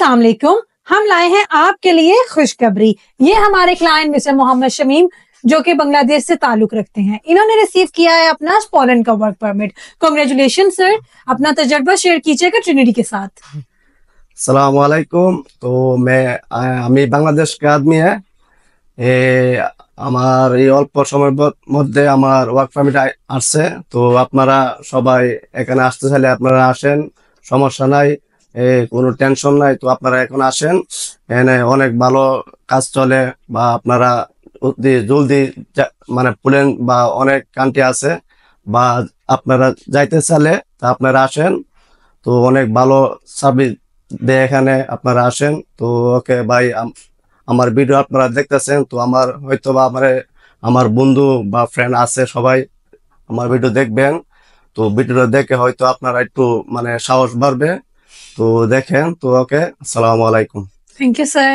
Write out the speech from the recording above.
अस्सलाम वालेकुम। हम लाए हैं आपके लिए खुशखबरी। ये हमारे क्लाइंट मिस्टर मोहम्मद शमीम जो कि बांग्लादेश से ताल्लुक रखते हैं, इन्होंने रिसीव किया है अपना पोलैंड का वर्क परमिट। कांग्रेचुलेशन सर, अपना तजर्बा शेयर कीजिएगा ट्रिनिटी के साथ। अस्सलाम वालेकुम। तो আমি বাংলাদেশকে আদমি আমার এই অল্প সময়ের মধ্যে আমার ওয়ার্ক পারমিট আসছে। তো আপনারা সবাই এখানে আসতে চাইলে আপনারা আসেন, সমস্যা নাই, কোনো টেনশন নাই। তো আপনারা এখন আসেন, এখানে অনেক ভালো কাজ চলে, বা আপনারা অতি জলদি মানে পুলেন বা অনেক কান্ট্রি আছে, বা আপনারা যাইতে চাইলে তা আপনারা আসেন। তো অনেক ভালো সার্ভিস দেয় এখানে, আপনারা আসেন। তো ওকে ভাই, আমার ভিডিও আপনারা দেখতেছেন, তো আমার হয়তো বা আমার বন্ধু বা ফ্রেন্ড আছে, সবাই আমার ভিডিও দেখবেন। তো ভিডিওটা দেখে হয়তো আপনারা একটু মানে সাহস বাড়বে। তো দেখেন। তো ওকে, আসসালামু আলাইকুম। Thank you sir.